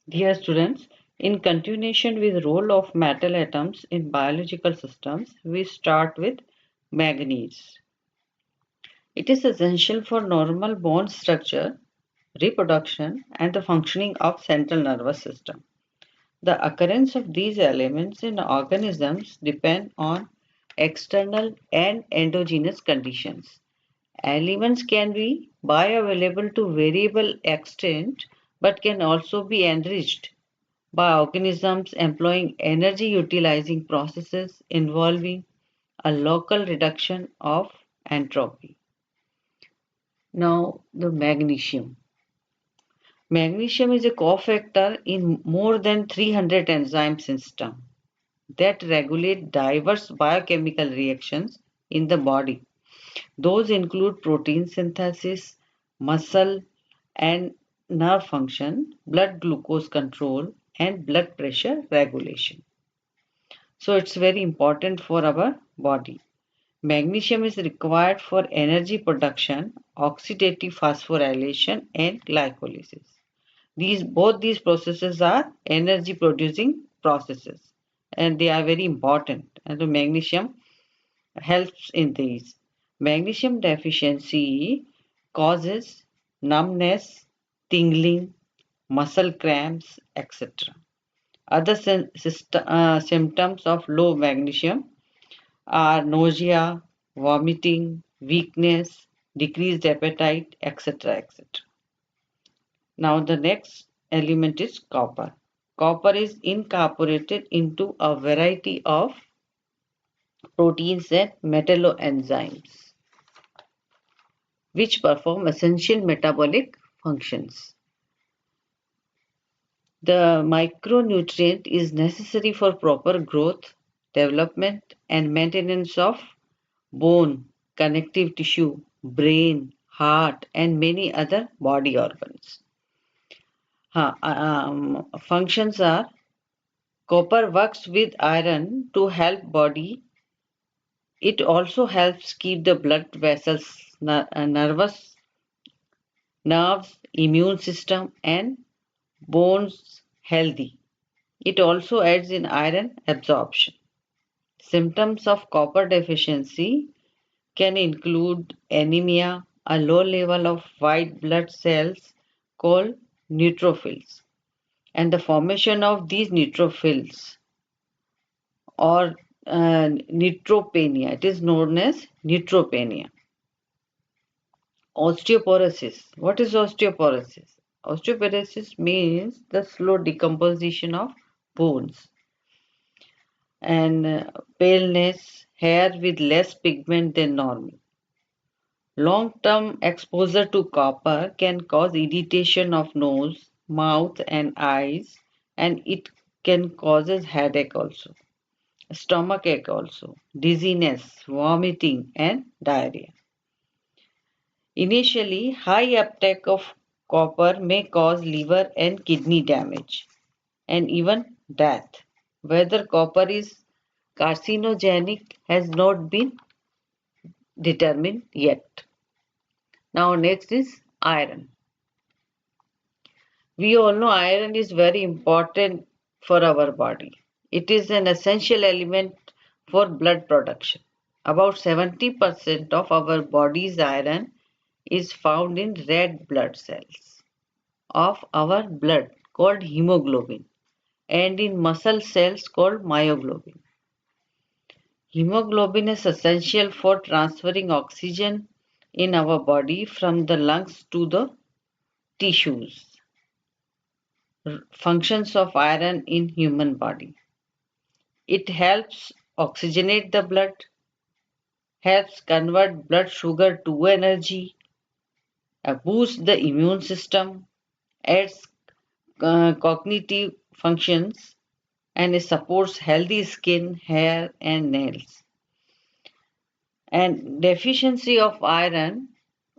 Dear students, in continuation with role of metal atoms in biological systems, we start with manganese. It is essential for normal bone structure, reproduction, and the functioning of central nervous system. The occurrence of these elements in organisms depend on external and endogenous conditions. Elements can be bioavailable to variable extent but can also be enriched by organisms employing energy utilizing processes involving a local reduction of entropy. Now, the magnesium. Magnesium is a cofactor in more than 300 enzyme systems that regulate diverse biochemical reactions in the body. Those include protein synthesis, muscle and nerve function, blood glucose control, and blood pressure regulation. So it's very important for our body. Magnesium is required for energy production, oxidative phosphorylation, and glycolysis. Both these processes are energy producing processes and they are very important. And the magnesium helps in these. Magnesium deficiency causes numbness, tingling, muscle cramps, etc. Other symptoms of low magnesium are nausea, vomiting, weakness, decreased appetite, etc. etc. Now, the next element is copper. Copper is incorporated into a variety of proteins and metalloenzymes, which perform essential metabolic functions. The micronutrient is necessary for proper growth, development, and maintenance of bone, connective tissue, brain, heart, and many other body organs. Functions are copper works with iron to help body. It also helps keep the blood vessels, nerves, immune system, and bones healthy. It also aids in iron absorption. Symptoms of copper deficiency can include anemia, a low level of white blood cells called neutrophils, and the formation of these neutrophils or neutropenia. It is known as neutropenia. Osteoporosis. What is osteoporosis? Osteoporosis means the slow decomposition of bones and paleness, hair with less pigment than normal. Long-term exposure to copper can cause irritation of nose, mouth and eyes, and it can causes headache also, stomach ache also, dizziness, vomiting and diarrhea. Initially, high uptake of copper may cause liver and kidney damage and even death. Whether copper is carcinogenic has not been determined yet. Now next is iron. We all know iron is very important for our body. It is an essential element for blood production. About 70% of our body's iron is found in red blood cells of our blood called hemoglobin and in muscle cells called myoglobin. Hemoglobin is essential for transferring oxygen in our body from the lungs to the tissues. Functions of iron in human body. It helps oxygenate the blood, helps convert blood sugar to energy, boosts the immune system, aids cognitive functions, and it supports healthy skin, hair, and nails. And deficiency of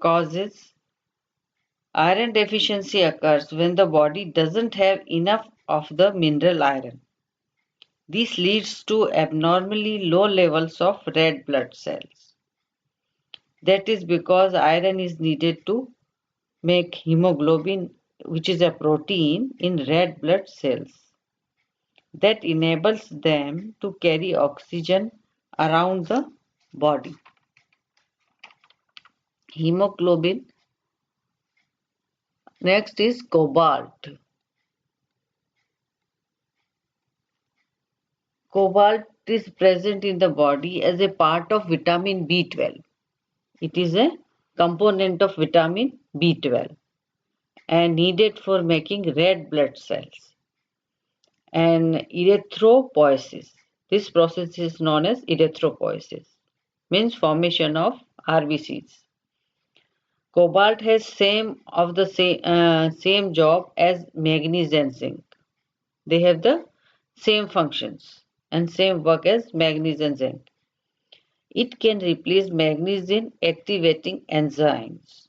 causes iron deficiency occurs when the body doesn't have enough of the mineral iron. This leads to abnormally low levels of red blood cells. That is because iron is needed to make hemoglobin which is a protein in red blood cells that enables them to carry oxygen around the body. Hemoglobin. Next is cobalt. Cobalt is present in the body as a part of vitamin B12. It is a component of vitamin B12 and needed for making red blood cells and erythropoiesis. This process is known as erythropoiesis, means formation of RBCs. Cobalt has same job as manganese and zinc. They have the same functions and same work as manganese and zinc. It can replace manganese in activating enzymes,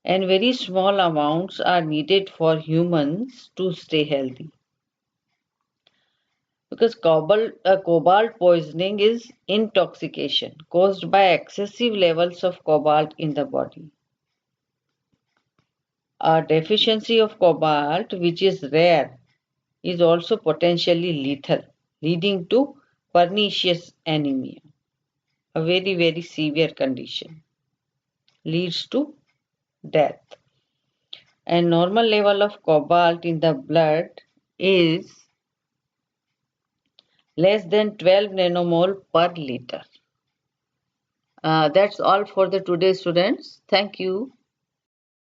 and very small amounts are needed for humans to stay healthy. Because cobalt poisoning is intoxication caused by excessive levels of cobalt in the body. A deficiency of cobalt, which is rare, is also potentially lethal, leading to pernicious anemia, a very, very severe condition, leads to death. And normal level of cobalt in the blood is less than 12 nanomole per liter. That's all for the today, students. Thank you.